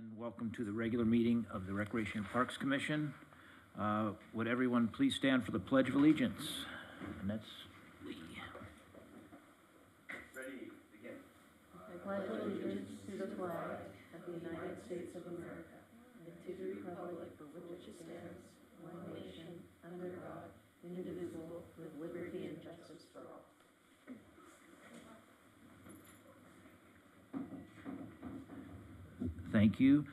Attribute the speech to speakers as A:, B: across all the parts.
A: and welcome to the regular meeting of the Recreation and Parks Commission. Would everyone please stand for the Pledge of Allegiance? And that's Lee.
B: Ready, begin.
C: I pledge allegiance to the flag of the United States of America and to the republic for which it stands, one nation, under God, indivisible, with liberty and justice for all.
A: Thank you.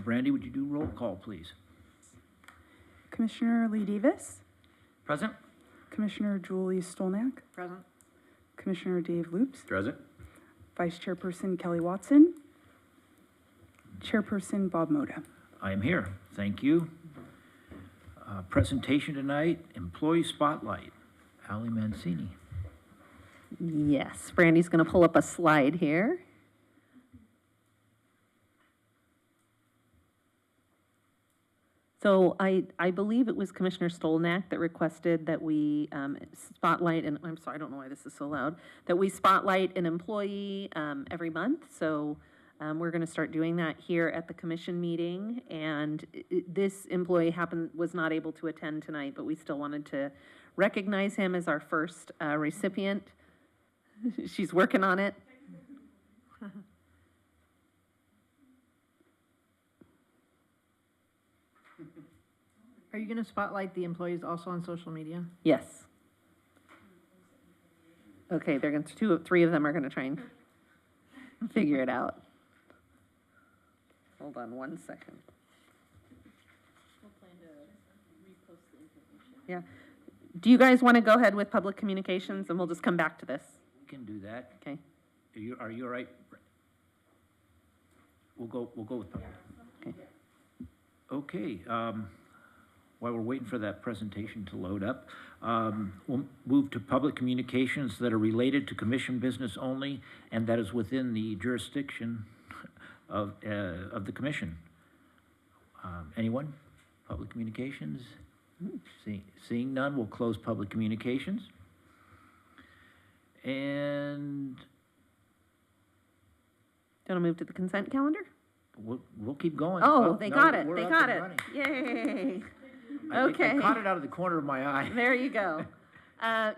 A: Brandy, would you do roll call, please?
D: Commissioner Lee Davis,
A: Present.
D: Commissioner Julie Stolnak,
C: Present.
D: Commissioner Dave Loops,
B: Present.
D: Vice Chairperson Kelly Watson, Chairperson Bob Moda.
A: I am here. Thank you. Presentation tonight, Employee Spotlight. Ali Mancini.
E: Yes, Brandy's going to pull up a slide here. So I believe it was Commissioner Stolnak that requested that we spotlight, and I'm sorry, I don't know why this is so loud, that we spotlight an employee every month. So we're going to start doing that here at the commission meeting. And this employee was not able to attend tonight, but we still wanted to recognize him as our first recipient. She's working on it.
C: Are you going to spotlight the employees also on social media?
E: Yes. Okay, they're going to, three of them are going to try and figure it out. Hold on one second.
C: We'll plan to repost the information.
E: Yeah. Do you guys want to go ahead with public communications and we'll just come back to this?
A: We can do that.
E: Okay.
A: Are you all right? We'll go with public.
E: Okay.
A: Okay, while we're waiting for that presentation to load up, we'll move to public communications that are related to commission business only and that is within the jurisdiction of the commission. Anyone? Public communications? Seeing none, we'll close public communications. And
E: Do you want to move to the consent calendar?
A: we'll keep going.
E: Oh, they
A: no,
E: got it.
A: we're
E: They
A: up
E: got
A: and
E: it.
A: running.
E: Yay.
A: I
E: Okay.
A: caught it out of the corner of my eye.
E: There you go.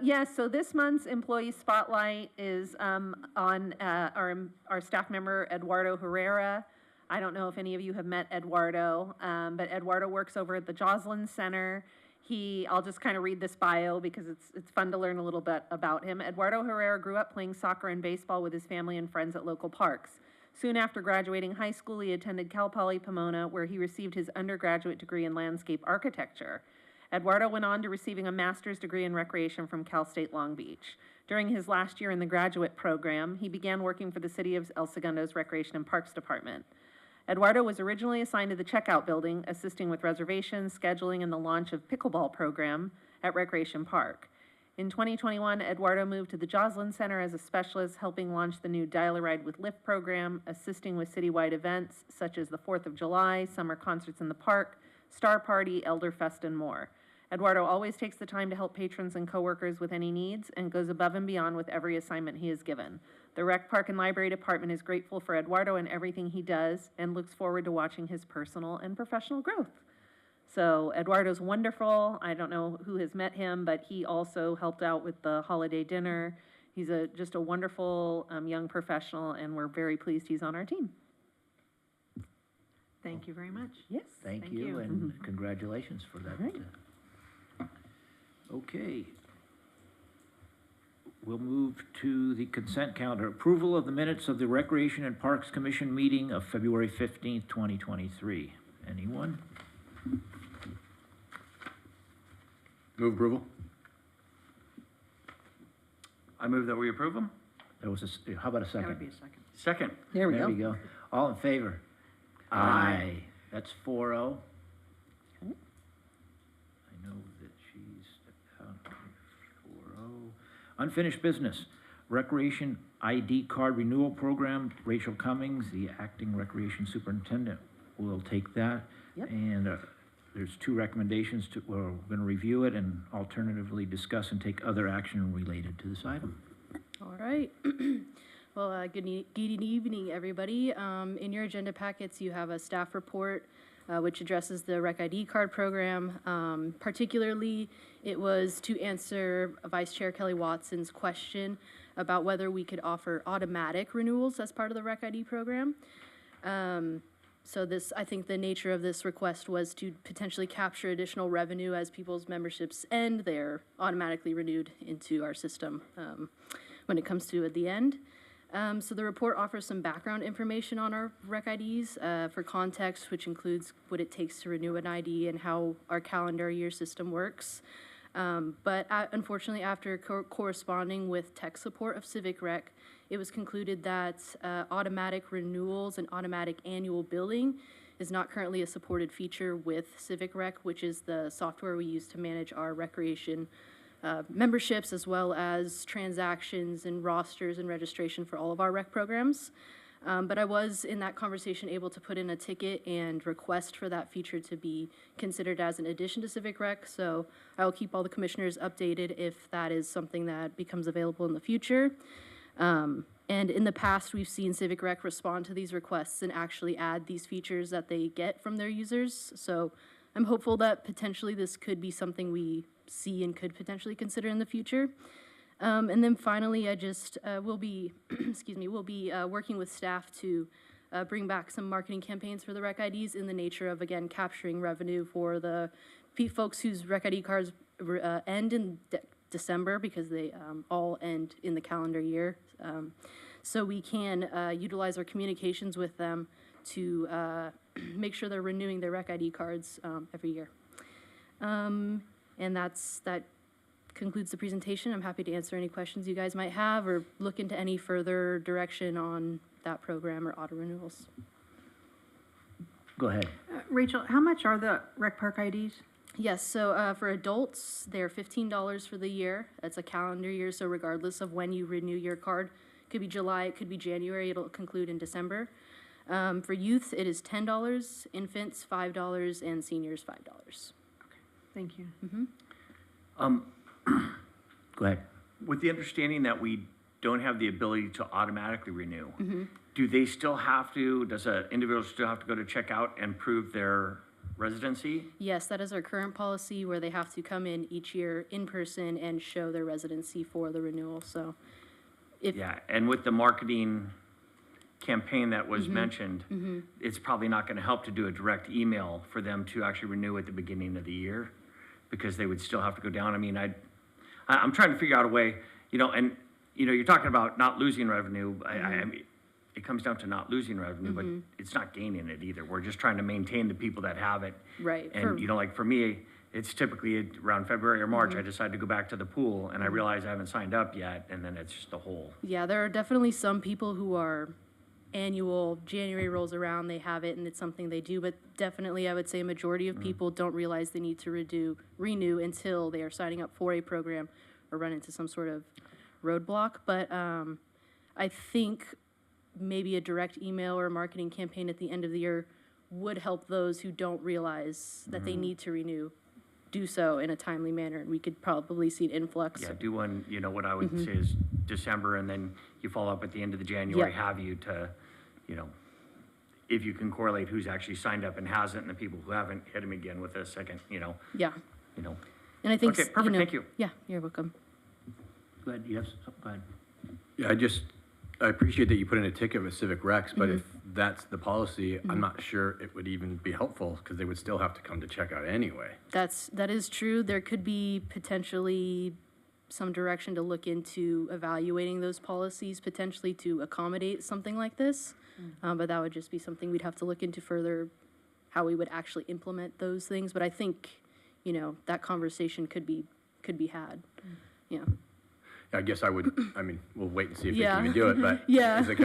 E: Yes, so this month's employee spotlight is on our staff member, Eduardo Herrera. I don't know if any of you have met Eduardo, but Eduardo works over at the Joslin Center. I'll just kind of read this bio because it's fun to learn a little bit about him. Eduardo Herrera grew up playing soccer and baseball with his family and friends at local parks. Soon after graduating high school, he attended Cal Poly Pomona, where he received his undergraduate degree in landscape architecture. Eduardo went on to receiving a master's degree in recreation from Cal State Long Beach. During his last year in the graduate program, he began working for the City of El Segundo's Recreation and Parks Department. Eduardo was originally assigned to the checkout building, assisting with reservations, scheduling, and the launch of pickleball program at Recreation Park. In 2021, Eduardo moved to the Joslin Center as a specialist, helping launch the new Dial a Ride with Lyft program, assisting with citywide events such as the 4th of July, summer concerts in the park, Star Party, Elderfest, and more. Eduardo always takes the time to help patrons and coworkers with any needs and goes above and beyond with every assignment he is given. The Rec Park and Library Department is grateful for Eduardo and everything he does and looks forward to watching his personal and professional growth. So Eduardo's wonderful. I don't know who has met him, but he also helped out with the holiday dinner. He's just a wonderful young professional, and we're very pleased he's on our team.
C: Thank you very much.
E: Yes.
A: Thank
C: Thank
A: you,
C: you.
A: and congratulations for that.
E: All right.
A: Okay. We'll move to the consent calendar. Approval of the minutes of the Recreation and Parks Commission meeting of February 15th, 2023. Anyone?
B: Move approval.
F: I move that we approve them.
A: There was how about a
C: That would be
A: second?
C: a second.
F: Second.
E: There we
A: There
E: go.
A: we go. All in favor? Aye. That's 4-0.
E: Okay.
A: I know that she's stepped out. 4-0. Unfinished business. Recreation ID card renewal program. Rachel Cummings, the acting recreation superintendent, will take that.
E: Yep.
A: And there's two recommendations we're going to review it and alternatively discuss and take other action related to this item.
E: All right.
G: Well, good evening, everybody. In your agenda packets, you have a staff report which addresses the Rec ID card program. Particularly, it was to answer Vice Chair Kelly Watson's question about whether we could offer automatic renewals as part of the Rec ID program. So this, I think the nature of this request was to potentially capture additional revenue as people's memberships end. They're automatically renewed into our system when it comes to at the end. So the report offers some background information on our Rec IDs for context, which includes what it takes to renew an ID and how our calendar year system works. But unfortunately, after corresponding with tech support of Civic Rec, it was concluded that automatic renewals and automatic annual billing is not currently a supported feature with Civic Rec, which is the software we use to manage our recreation memberships, as well as transactions and rosters and registration for all of our rec programs. But I was, in that conversation, able to put in a ticket and request for that feature to be considered as an addition to Civic Rec. So I will keep all the commissioners updated if that is something that becomes available in the future. And in the past, we've seen Civic Rec respond to these requests and actually add these features that they get from their users. So I'm hopeful that potentially this could be something we see and could potentially consider in the future. And then finally, I just will be, we'll be working with staff to bring back some marketing campaigns for the Rec IDs in the nature of, again, capturing revenue for the folks whose Rec ID cards end in December, because they all end in the calendar year. So we can utilize our communications with them to make sure they're renewing their Rec ID cards every year. And that concludes the presentation. I'm happy to answer any questions you guys might have or look into any further direction on that program or auto renewals.
A: Go ahead.
H: Rachel, how much are the rec park IDs?
G: Yes, so for adults, they're $15 for the year. That's a calendar year, so regardless of when you renew your card, it could be July, it could be January, it'll conclude in December. For youth, it is $10, infants $5, and seniors $5.
H: Thank you.
A: Go ahead.
F: With the understanding that we don't have the ability to automatically renew, do they still have to, does an individual still have to go to checkout and prove their residency?
G: Yes, that is our current policy, where they have to come in each year in person and show their residency for the renewal. So if
F: Yeah, and with the marketing campaign that was mentioned, it's probably not going to help to do a direct email for them to actually renew at the beginning of the year, because they would still have to go down. I mean, I'm trying to figure out a way, and, you're talking about not losing revenue. I mean, it comes down to not losing revenue, but it's not gaining it either. We're just trying to maintain the people that have it.
G: Right.
F: And, like for me, it's typically around February or March, I decide to go back to the pool, and I realize I haven't signed up yet, and then it's just a hole.
G: Yeah, there are definitely some people who are annual, January rolls around, they have it, and it's something they do, but definitely I would say a majority of people don't realize they need to renew until they are signing up for a program or run into some sort of roadblock. But I think maybe a direct email or a marketing campaign at the end of the year would help those who don't realize that they need to renew do so in a timely manner, and we could probably see an influx.
F: Yeah, do one, what I would say is December, and then you follow up at the end of the January,
G: Yeah.
F: have you to, if you can correlate who's actually signed up and hasn't, and the people who haven't, hit them again with a second,
G: Yeah,
F: you
G: and I think,
F: Okay, perfect, thank you.
G: Yeah, you're welcome.
A: Go ahead. You have something? Go ahead.
B: Yeah, I appreciate that you put in a ticket with Civic Recs, but if that's the policy, I'm not sure it would even be helpful, because they would still have to come to checkout anyway.
G: That is true. There could be potentially some direction to look into evaluating those policies, potentially to accommodate something like this. But that would just be something we'd have to look into further, how we would actually implement those things. But I think, that conversation could be had. Yeah.
B: I guess we'll wait and see if they
G: Yeah.
B: can even do it, but
G: Yeah.
B: is it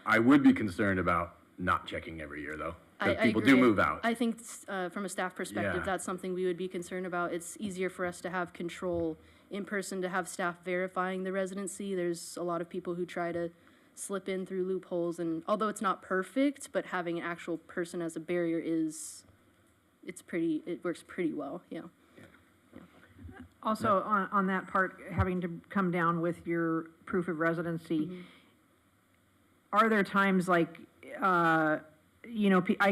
B: I would be concerned about not checking every year, though.
G: I
B: Because people do
G: agree.
B: move out.
G: I think from a staff perspective,
B: Yeah.
G: that's something we would be concerned about. It's easier for us to have control in person, to have staff verifying the residency. There's a lot of people who try to slip in through loopholes, and although it's not perfect, but having an actual person as a barrier it works pretty well, yeah.
H: Also, on that part, having to come down with your proof of residency, are there times like, I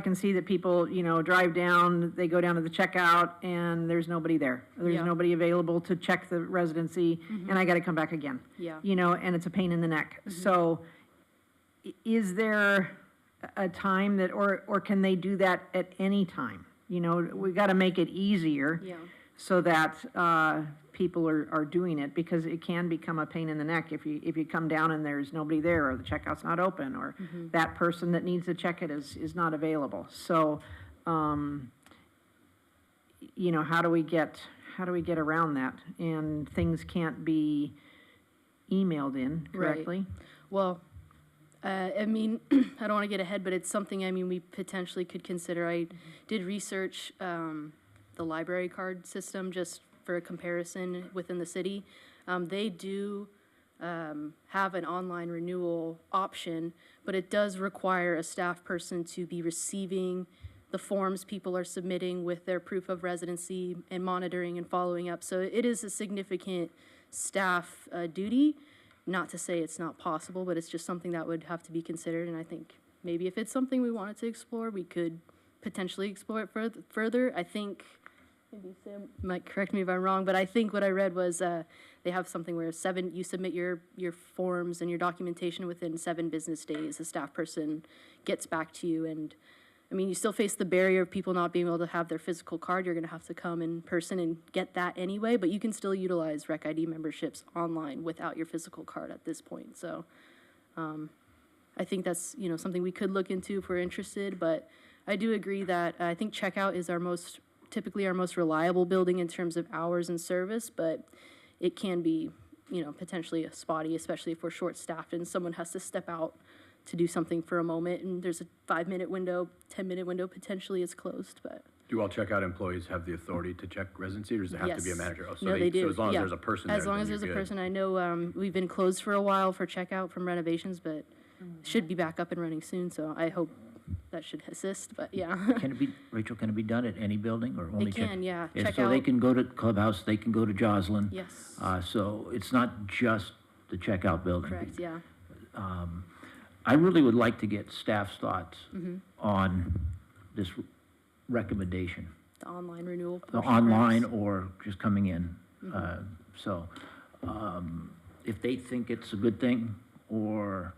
H: can see that people, drive down, they go down to the checkout and there's nobody there. There's
G: Yeah.
H: nobody available to check the residency and I gotta come back again.
G: Yeah.
H: And it's a pain in the neck. So is there a time that, or can they do that at any time? We gotta make it easier.
G: Yeah.
H: So that, people are doing it, because it can become a pain in the neck if you come down and there's nobody there, or the checkout's not open, or that person that needs to check it is not available. So, how do we get around that? And things can't be emailed in
G: Right.
H: correctly?
G: Well, I mean, I don't want to get ahead, but it's something, we potentially could consider. I did research the library card system just for a comparison within the city. They do have an online renewal option, but it does require a staff person to be receiving the forms people are submitting with their proof of residency and monitoring and following up. So it is a significant staff duty. Not to say it's not possible, but it's just something that would have to be considered. And I think maybe if it's something we wanted to explore, we could potentially explore it further. I think, maybe Sam might correct me if I'm wrong, but I think what I read was they have something where you submit your forms and your documentation within 7 business days. The staff person gets back to you, and you still face the barrier of people not being able to have their physical card. You're going to have to come in person and get that anyway, but you can still utilize Rec ID memberships online without your physical card at this point. So I think that's, something we could look into if we're interested, but I do agree that I think checkout is typically our most reliable building in terms of hours and service, but it can be, potentially spotty, especially if we're short-staffed and someone has to step out to do something for a moment, and there's a 5-minute window, 10-minute window potentially is closed, but.
B: Do all checkout employees have the authority to check residency, or does it have to be a
G: Yes.
B: manager? Oh, so
G: No, they do.
B: So as long as
G: Yeah.
B: there's a person there,
G: As long
B: then
G: as there's
B: you're
G: a
B: good.
G: person, I know, we've been closed for a while for checkout from renovations, but should be back up and running soon, so I hope that should assist, but yeah.
A: Can it be, Rachel, can it be done at any building or only?
G: It can, yeah.
A: Yeah,
G: Check
A: so they
G: out-
A: can go to Clubhouse, they can go to Joslin.
G: Yes,
A: So it's not just the checkout building.
G: correct, yeah.
A: I really would like to get staff's thoughts
G: Mm-hmm.
A: on this recommendation,
G: The online renewal.
A: the
G: portion,
A: online
G: perhaps.
A: or just coming in. So if they think it's a good thing, or,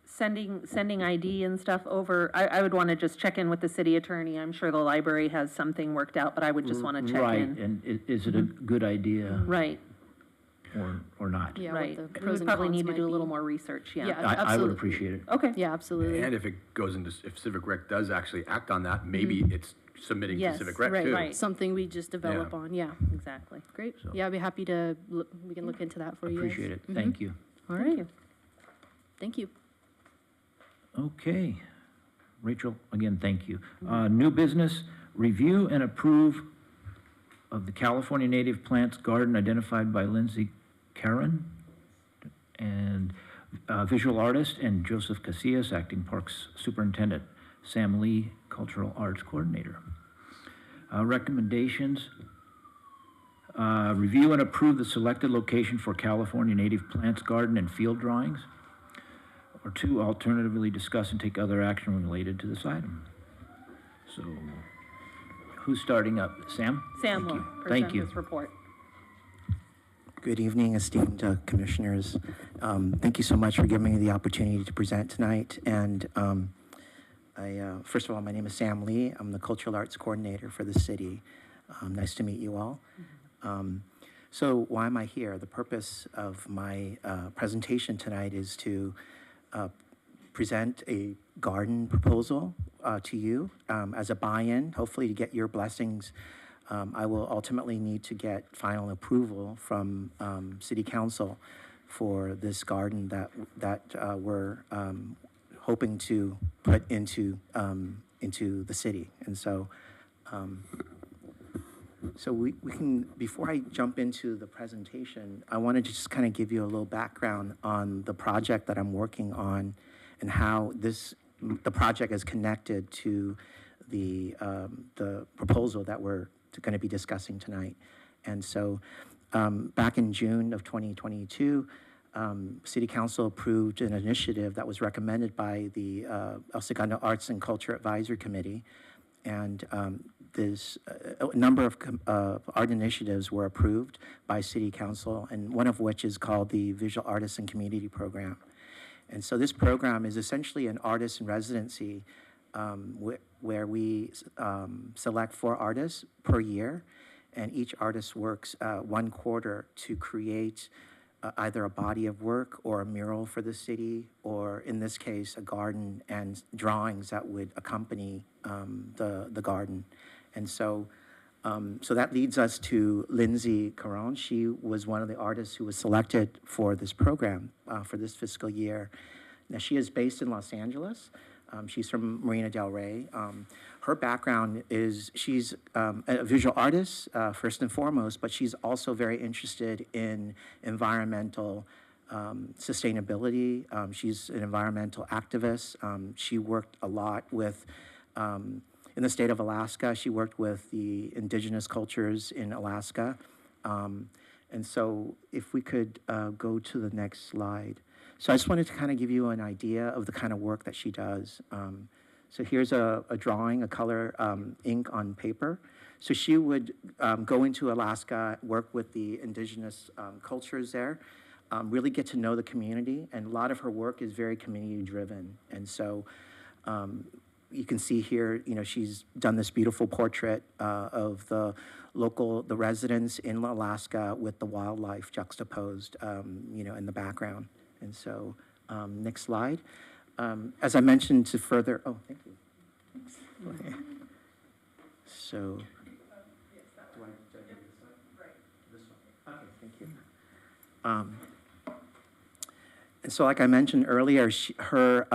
E: Sending ID and stuff over, I would want to just check in with the city attorney. I'm sure the library has something worked out, but I would just want to check
A: right,
E: in.
A: and is it a good idea
E: Right,
A: or not?
G: Yeah, what
E: right.
G: the
E: We
G: pros
E: would
G: and
E: probably
G: cons
E: need to
G: might
E: do a
G: be.
E: little more research, yeah.
G: Yeah.
A: I would
G: Absolutely.
A: appreciate it.
E: Okay,
G: Yeah, absolutely.
B: And if it goes into, if Civic Rec does actually act on that, maybe it's submitting to
E: Yes,
B: Civic Rec
G: right,
B: too.
E: right.
G: Something we just develop
B: Yeah.
G: on, yeah.
E: exactly.
G: Great.
A: So-
G: Yeah, I'd be happy to, we can look into that for you guys.
A: Appreciate it,
G: Mhm.
A: thank you.
G: All
E: Thank
G: right,
E: you.
G: thank you.
A: Okay. Rachel, again, thank you. New business, review and approve of the California native plants garden identified by Lindsay Karen and visual artist, and Joseph Casillas, acting parks superintendent, Sam Lee, cultural arts coordinator. Recommendations, review and approve the selected location for California native plants garden and field drawings. Or 2, alternatively discuss and take other action related to this item. So, who's starting up? Sam?
E: Sam
A: Thank
E: will
A: you.
E: present
A: Thank you.
E: his report.
I: Good evening, esteemed commissioners. Thank you so much for giving me the opportunity to present tonight. And first of all, my name is Sam Lee. I'm the Cultural Arts Coordinator for the city. Nice to meet you all. So why am I here? The purpose of my presentation tonight is to present a garden proposal to you as a buy-in, hopefully to get your blessings. I will ultimately need to get final approval from City Council for this garden that we're hoping to put into the city. And so, we can, before I jump into the presentation, I want to just kind of give you a little background on the project that I'm working on and how the project is connected to the proposal that we're going to be discussing tonight. And so back in June of 2022, City Council approved an initiative that was recommended by the El Segundo Arts and Culture Advisory Committee. And there's a number of art initiatives were approved by City Council, and one of which is called the Visual Artists and Community Program. And so this program is essentially an artist in residency where we select 4 artists per year, and each artist works 1 quarter to create either a body of work or a mural for the city, or in this case, a garden and drawings that would accompany the garden. And so, so that leads us to Lindsay Caron. She was one of the artists who was selected for this program for this fiscal year. Now, she is based in Los Angeles. She's from Marina Del Rey. Her background is she's a visual artist, first and foremost, but she's also very interested in environmental sustainability. She's an environmental activist. She worked a lot with, in the state of Alaska, she worked with the indigenous cultures in Alaska. And so if we could go to the next slide. So I just wanted to kind of give you an idea of the kind of work that she does. So here's a drawing, a color ink on paper. So she would go into Alaska, work with the indigenous cultures there, really get to know the community, and a lot of her work is very community-driven. And so you can see here, you know, she's done this beautiful portrait of the residents in Alaska with the wildlife juxtaposed, you know, in the background. And so, next slide. As I mentioned to further, oh, thank you. Okay. So, do I give this one? Right. This one. Okay, thank you. And so, like I mentioned earlier, her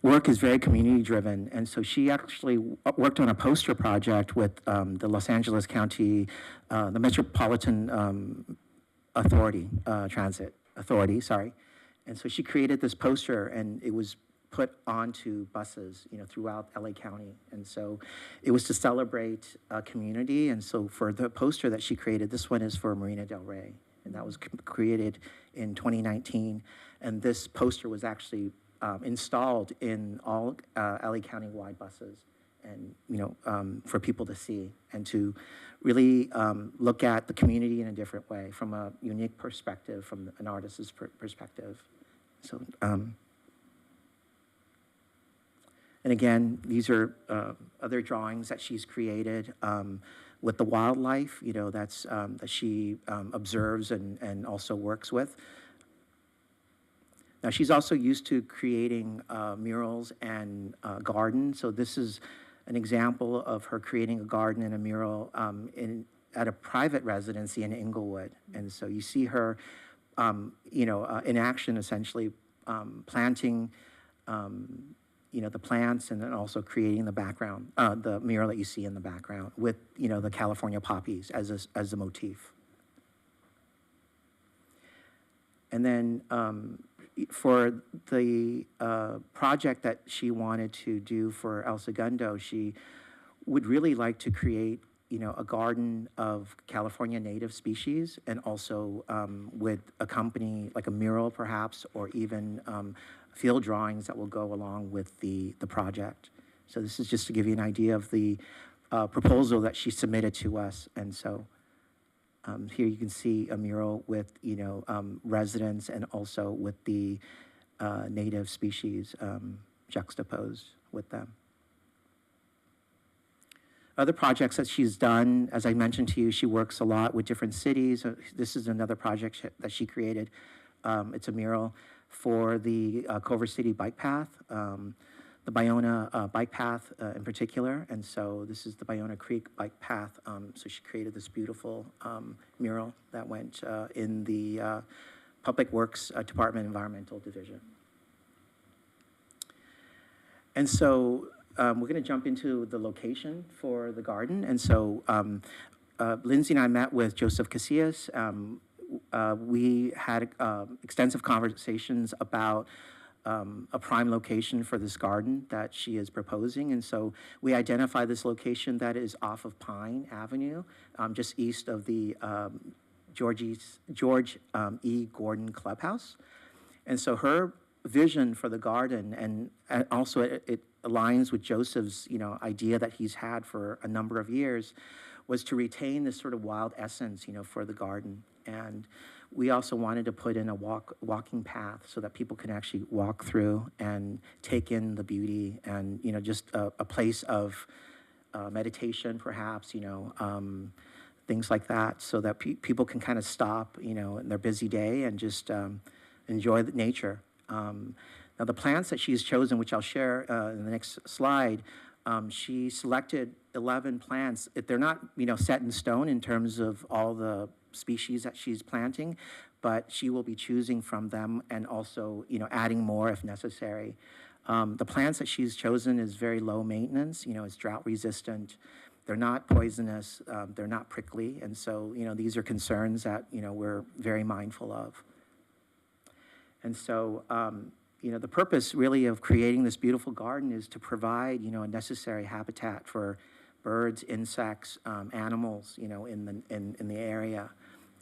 I: work is very community-driven, and so she actually worked on a poster project with the Los Angeles County, the Metropolitan Authority, Transit Authority, sorry. And so she created this poster, and it was put onto buses, you know, throughout LA County. And so it was to celebrate a community. And so for the poster that she created, this one is for Marina Del Rey, and that was created in 2019. And this poster was actually installed in all LA County-wide buses, and you know, for people to see and to really look at the community in a different way, from a unique perspective, from an artist's perspective. So, and again, these are other drawings that she's created with the wildlife, you know, that's that she observes and also works with. Now, she's also used to creating murals and gardens. So this is an example of her creating a garden and a mural at a private residency in Inglewood. And so you see her, you know, in action, essentially planting, you know, the plants, and then also creating the background, the mural that you see in the background with, you know, the California poppies as a motif. And then for the project that she wanted to do for El Segundo, she would really like to create, you know, a garden of California native species, and also would accompany like a mural perhaps, or even field drawings that will go along with the project. So this is just to give you an idea of the proposal that she submitted to us. And so here you can see a mural with, you know, residents, and also with the native species juxtaposed with them. Other projects that she's done, as I mentioned to you, she works a lot with different cities. This is another project that she created. It's a mural for the Culver City bike path, the Ballona bike path in particular. And so this is the Ballona Creek bike path. So she created this beautiful mural that went in the Public Works Department Environmental Division. And so we're going to jump into the location for the garden. And so Lindsay and I met with Joseph Casillas. We had extensive conversations about a prime location for this garden that she is proposing. And so we identified this location that is off of Pine Avenue, just east of the George E. Gordon Clubhouse. And so her vision for the garden, and also it aligns with Joseph's, idea that he's had for a number of years, was to retain this sort of wild essence, for the garden. And we also wanted to put in a walking path so that people can actually walk through and take in the beauty and, just a place of meditation, perhaps, things like that, so that people can kind of stop, in their busy day and just enjoy the nature. Now, the plants that she's chosen, which I'll share in the next slide, she selected 11 plants. They're not, set in stone in terms of all the species that she's planting, but she will be choosing from them and also, adding more if necessary. The plants that she's chosen is very low maintenance, it's drought resistant. They're not poisonous, they're not prickly, and so, these are concerns that, we're very mindful of. And so, the purpose really of creating this beautiful garden is to provide, a necessary habitat for birds, insects, animals, in the area.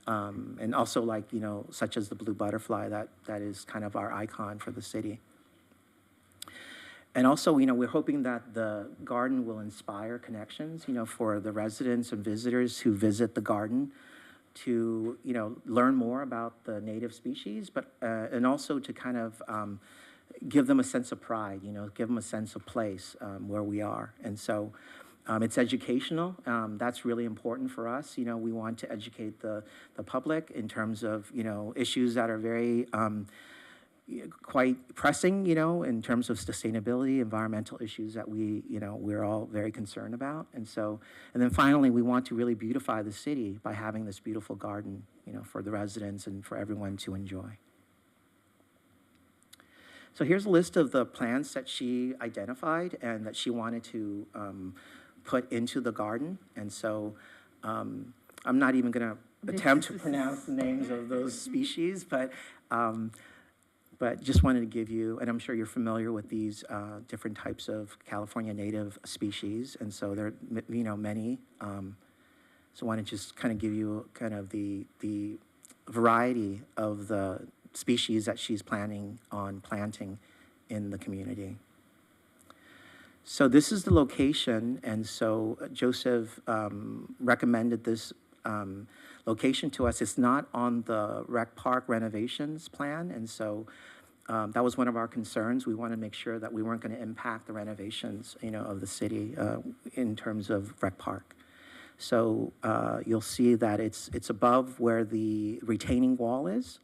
I: And also like, such as the blue butterfly that is kind of our icon for the city. And also, we're hoping that the garden will inspire connections, for the residents and visitors who visit the garden to, learn more about the native species, but, and also to kind of give them a sense of pride, give them a sense of place where we are. And so it's educational. That's really important for us. We want to educate the public in terms of, issues that are very, quite pressing, in terms of sustainability, environmental issues that we're all very concerned about. And so, and then finally, we want to really beautify the city by having this beautiful garden, for the residents and for everyone to enjoy. So here's a list of the plants that she identified and that she wanted to put into the garden. And so I'm not even going to attempt to pronounce the names of those species, but just wanted to give you, and I'm sure you're familiar with these different types of California native species, and so there are, many. So I want to just kind of give you kind of the variety of the species that she's planning on planting in the community. So this is the location, and so Joseph recommended this location to us. It's not on the rec park renovations plan, and so that was one of our concerns. We wanted to make sure that we weren't going to impact the renovations, of the city in terms of rec park. So you'll see that it's above where the retaining wall is,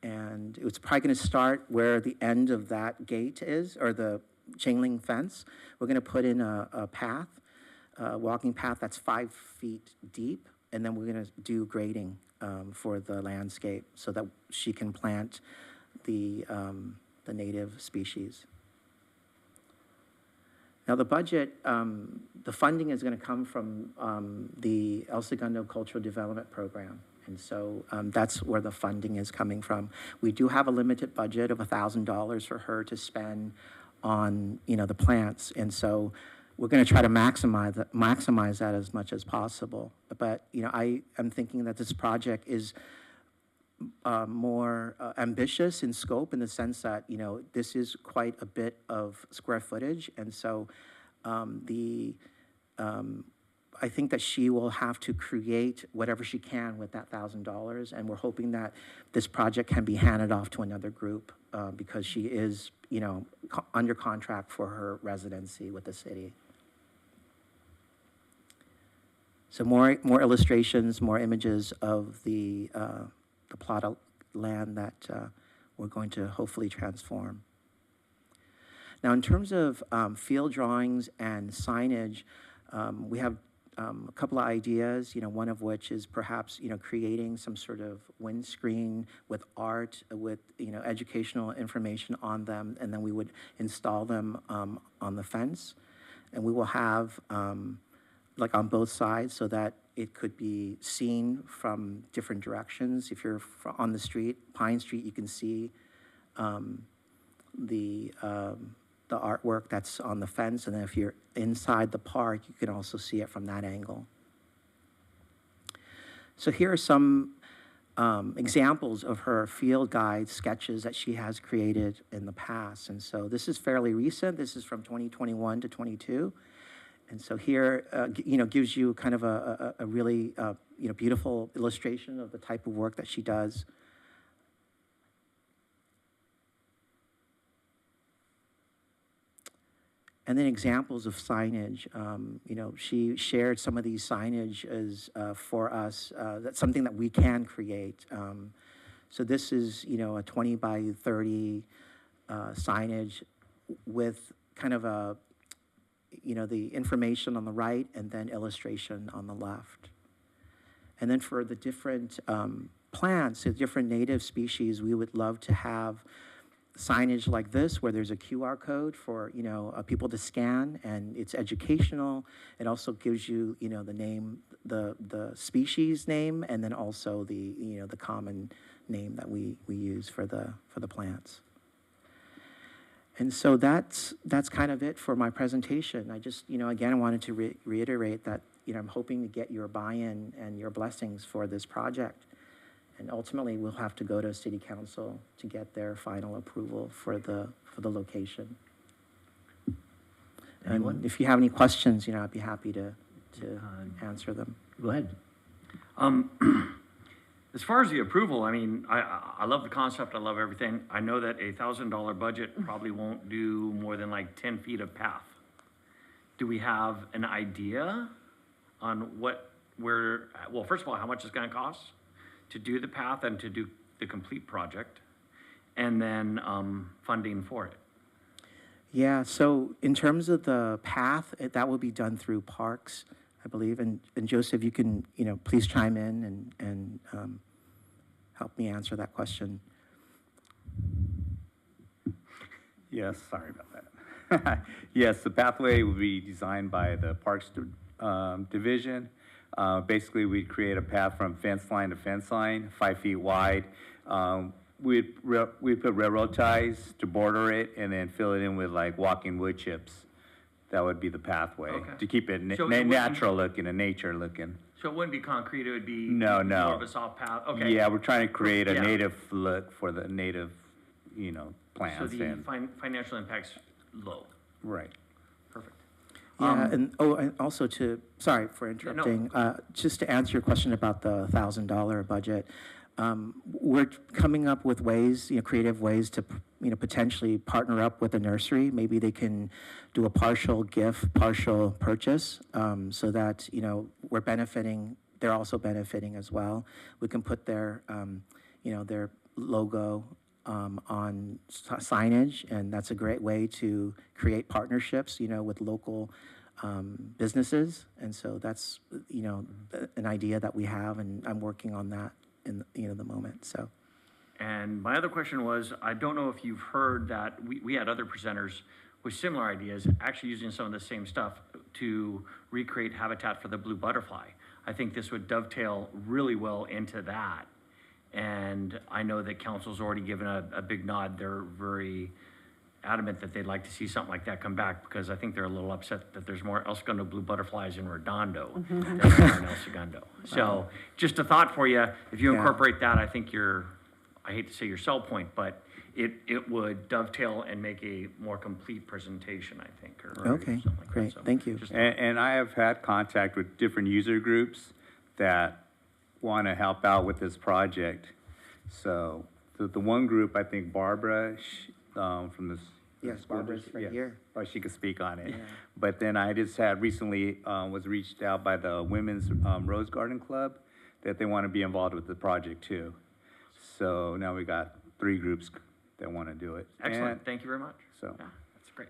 I: and it's probably going to start where the end of that gate is, or the chain link fence. We're going to put in a path, a walking path that's 5 feet deep, and then we're going to do grading for the landscape so that she can plant the native species. Now the budget, the funding is going to come from the El Segundo Cultural Development Program. And so that's where the funding is coming from. We do have a limited budget of $1,000 for her to spend on, the plants. And so we're going to try to maximize that as much as possible. But, I am thinking that this project is more ambitious in scope, in the sense that, this is quite a bit of square footage. And so I think that she will have to create whatever she can with that $1,000. And we're hoping that this project can be handed off to another group because she is, under contract for her residency with the city. So more illustrations, more images of the plot of land that we're going to hopefully transform. Now, in terms of field drawings and signage, we have a couple of ideas, one of which is perhaps, creating some sort of windscreen with art, with, educational information on them, and then we would install them on the fence. And we will have, like on both sides, so that it could be seen from different directions. If you're on the street, Pine Street, you can see the artwork that's on the fence, and then if you're inside the park, you can also see it from that angle. So here are some examples of her field guide sketches that she has created in the past. And so this is fairly recent. This is from 2021 to 22. And so here, gives you kind of a really, beautiful illustration of the type of work that she does. And then examples of signage. She shared some of these signage as for us. That's something that we can create. So this is, a 20 by 30 signage with kind of a, the information on the right and then illustration on the left. And then for the different plants, the different native species, we would love to have signage like this where there's a QR code for, people to scan, and it's educational. It also gives you, the name, the species name, and then also the, the common name that we use for the plants. And so that's kind of it for my presentation. I just, again, I wanted to reiterate that, I'm hoping to get your buy-in and your blessings for this project. And ultimately, we'll have to go to City Council to get their final approval for the location.
A: Anyone?
I: And if you have any questions, I'd be happy to answer them.
A: Go ahead.
F: As far as the approval, I mean, I love the concept, I love everything. I know that a $1,000 budget probably won't do more than like 10 feet of path. Do we have an idea on well, first of all, how much it's gonna cost to do the path and to do the complete project, and then funding for it?
I: Yeah, so in terms of the path, that will be done through parks, I believe. And Joseph, you can, please chime in and help me answer that question.
J: Yes, sorry about that. Yes, the pathway will be designed by the Parks Division. Basically, we'd create a path from fence line to fence line, 5 feet wide. We'd put railroad ties to border it and then fill it in with like walking wood chips. That would be the pathway,
F: Okay.
J: to keep it
F: So it wouldn't-
J: natural looking and nature looking.
F: So it wouldn't be concrete, it would be
J: No.
F: more of a soft path? Okay.
J: Yeah, we're trying to create a
F: Yeah.
J: native look for the native,
F: So
J: plants
F: the
J: and,
F: financial impact's low.
J: right.
F: Perfect.
I: Yeah, and also sorry for interrupting, just to answer your question about the $1,000 budget, we're coming up with ways, creative ways to, potentially partner up with a nursery. Maybe they can do a partial gift, partial purchase, so that, we're benefiting, they're also benefiting as well. We can put their, their logo on signage, and that's a great way to create partnerships, with local businesses. And so that's, an idea that we have, and I'm working on that in, the moment, so.
F: And my other question was, I don't know if you've heard that we had other presenters with similar ideas, actually using some of the same stuff to recreate habitat for the blue butterfly. I think this would dovetail really well into that. And I know that council's already given a big nod. They're very adamant that they'd like to see something like that come back, because I think they're a little upset that there's more El Segundo blue butterflies in Redondo than there are in El Segundo. So just a thought for you, if you
I: Yeah.
F: incorporate that, I think I hate to say your sell point, but it would dovetail and make a more complete presentation, I think, or
I: Okay,
F: something like that.
I: great,
F: So
I: thank you.
F: just-
J: And I have had contact with different user groups that want to help out with this project. So the one group, I think Barbara, from this.
I: Yes, Barbara's right
J: yes.
I: here.
J: Oh, she could speak on it.
I: Yeah.
J: But then I just had recently, was reached out by the Women's Rose Garden Club that they want to be involved with the project too. So now we got 3 groups that want to do it.
F: Excellent,
J: And
F: thank you very much.
J: so.
F: Yeah, that's great.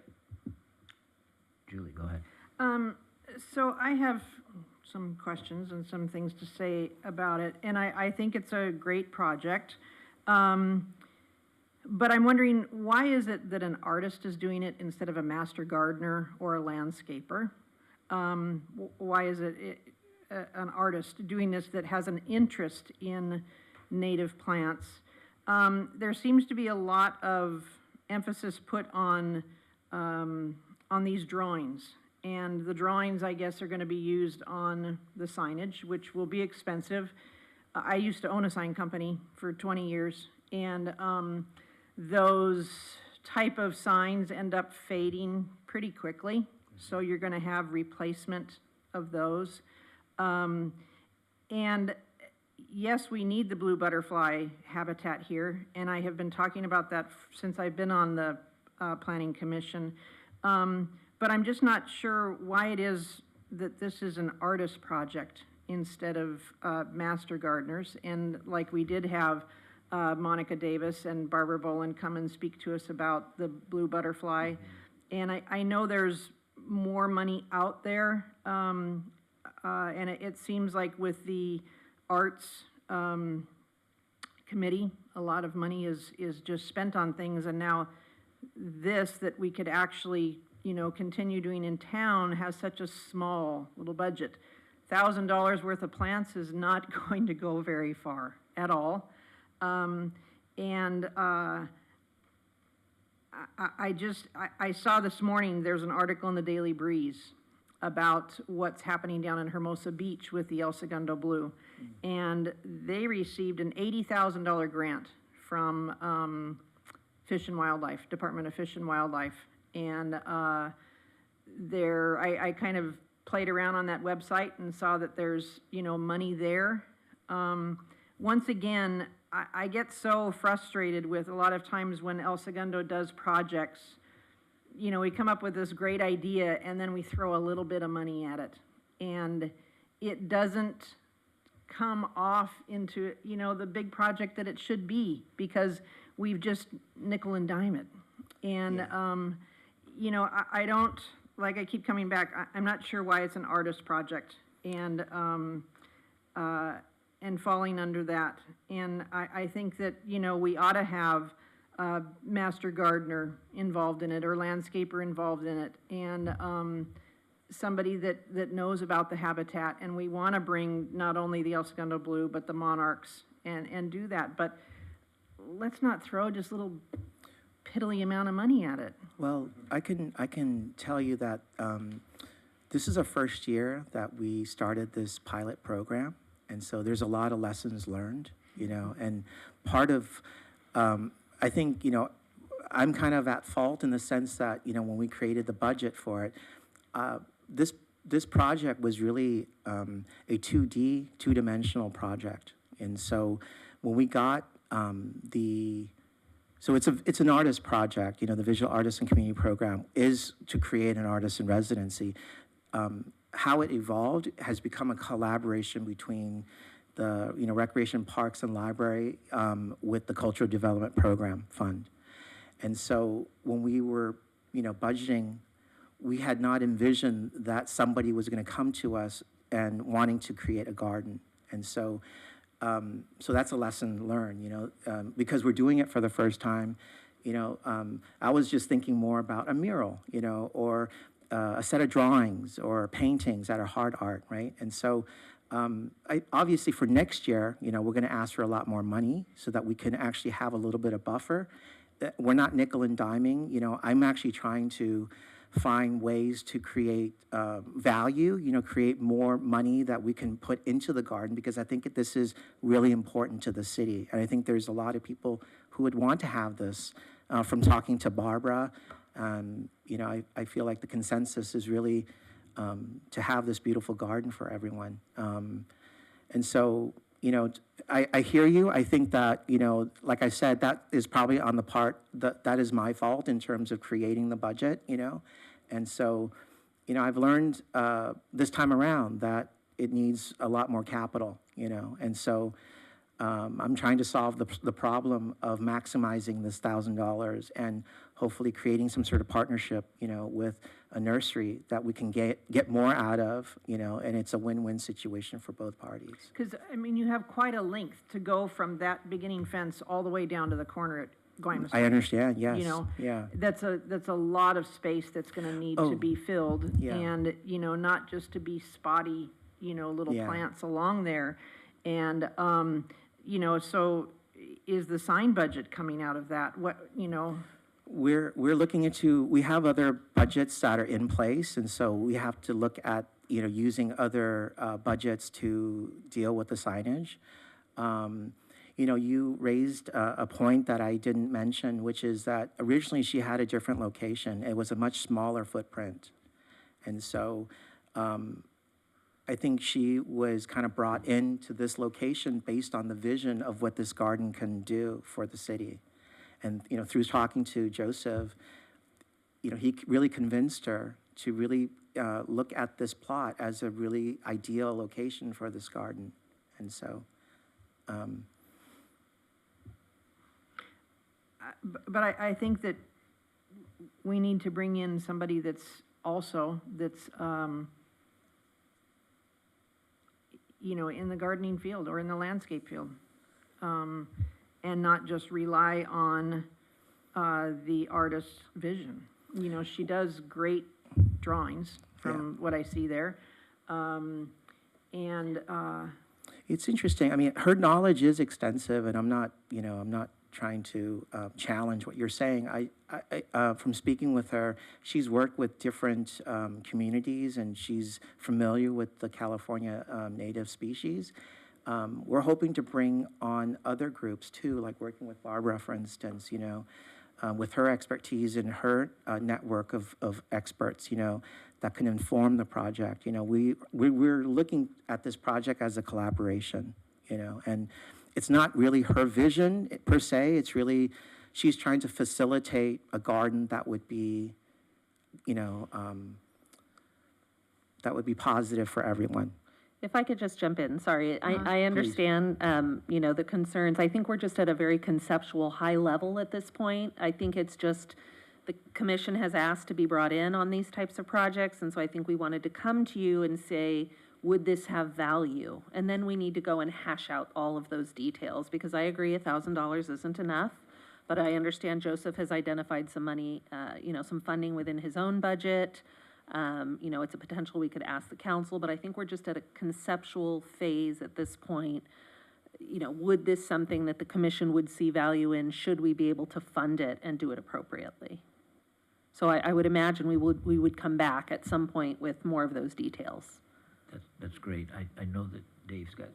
A: Julie, go ahead.
H: So I have some questions and some things to say about it, and I think it's a great project. But I'm wondering, why is it that an artist is doing it instead of a master gardener or a landscaper? Why is it an artist doing this that has an interest in native plants? There seems to be a lot of emphasis put on these drawings. And the drawings, I guess, are gonna be used on the signage, which will be expensive. I used to own a sign company for 20 years, and those type of signs end up fading pretty quickly, so you're gonna have replacement of those. And yes, we need the blue butterfly habitat here, and I have been talking about that since I've been on the Planning Commission. But I'm just not sure why it is that this is an artist project instead of master gardeners. And like we did have Monica Davis and Barbara Boland come and speak to us about the blue butterfly. And I know there's more money out there, and it seems like with the arts committee, a lot of money is just spent on things, and now this that we could actually, continue doing in town has such a small little budget. $1,000 worth of plants is not going to go very far at all. I saw this morning, there's an article in the Daily Breeze about what's happening down in Hermosa Beach with the El Segundo Blue. And they received an $80,000 grant from Fish and Wildlife, Department of Fish and Wildlife. And I kind of played around on that website and saw that there's, money there. Once again, I get so frustrated with a lot of times when El Segundo does projects, we come up with this great idea and then we throw a little bit of money at it. And it doesn't come off into, the big project that it should be, because we've just nickel and dime it. And, I don't, like I keep coming back, I'm not sure why it's an artist project and falling under that. And I think that, we ought to have a master gardener involved in it or landscaper involved in it, and somebody that knows about the habitat. And we want to bring not only the El Segundo Blue, but the monarchs and do that. But let's not throw just a little piddly amount of money at it.
I: Well, I can tell you that this is our first year that we started this pilot program, and so there's a lot of lessons learned, and part of, I think, I'm kind of at fault in the sense that, when we created the budget for it, this project was really a two-dimensional project, and so when we got so it's an artist project. The Visual Artists and Community Program is to create an artist in residency. How it evolved has become a collaboration between the Recreation, Parks, and Library with the Cultural Development Program Fund. And so when we were budgeting, we had not envisioned that somebody was going to come to us and wanting to create a garden. And so so that's a lesson learned, because we're doing it for the first time. I was just thinking more about a mural, or a set of drawings or paintings that are hard art, right? And so obviously for next year, we're going to ask for a lot more money so that we can actually have a little bit of buffer. We're not nickel and diming. I'm actually trying to find ways to create value, create more money that we can put into the garden, because I think this is really important to the city. And I think there's a lot of people who would want to have this. From talking to Barbara, I feel like the consensus is really to have this beautiful garden for everyone. And so, I hear you. I think that, like I said, that is probably on the part, that is my fault in terms of creating the budget, And so, I've learned this time around that it needs a lot more capital, And so I'm trying to solve the problem of maximizing this $1,000 and hopefully creating some sort of partnership, with a nursery that we can get more out of, and it's a win-win situation for both parties.
H: Because, you have quite a length to go from that beginning fence all the way down to the corner at Guaymas.
I: I understand, yes.
H: Yeah. That's a lot of space that's going to need to be filled.
I: Yeah.
H: And, not just to be spotty, little plants along there. And, so is the sign budget coming out of that?
I: We're looking into, we have other budgets that are in place, and so we have to look at, using other budgets to deal with the signage. You know, you raised a point that I didn't mention, which is that originally she had a different location. It was a much smaller footprint. And so I think she was kind of brought into this location based on the vision of what this garden can do for the city. And, you know, through talking to Joseph, you know, he really convinced her to really look at this plot as a really ideal location for this garden. And so,
H: But I think that we need to bring in somebody that's, you know, in the gardening field or in the landscape field. And not just rely on the artist's vision. You know, she does great drawings from what I see there.
I: it's interesting. I mean, her knowledge is extensive, and I'm not, you know, I'm not trying to challenge what you're saying. From speaking with her, she's worked with different communities, and she's familiar with the California native species. We're hoping to bring on other groups too, like working with Barbara, for instance, you know, with her expertise and her network of experts, you know, that can inform the project. You know, we're looking at this project as a collaboration, you know, and it's not really her vision per se. It's really, she's trying to facilitate a garden that would be, you know, that would be positive for everyone.
E: If I could just jump in, sorry. I understand, you know, the concerns. I think we're just at a very conceptual, high level at this point. I think it's just, the commission has asked to be brought in on these types of projects, and so I think we wanted to come to you and say, would this have value? And then we need to go and hash out all of those details, because I agree $1,000 isn't enough, but I understand Joseph has identified some money, you know, some funding within his own budget. You know, it's a potential we could ask the council, but I think we're just at a conceptual phase at this point. You know, would this something that the commission would see value in? Should we be able to fund it and do it appropriately? So I would imagine we would come back at some point with more of those details.
A: That's great. I know that Dave's got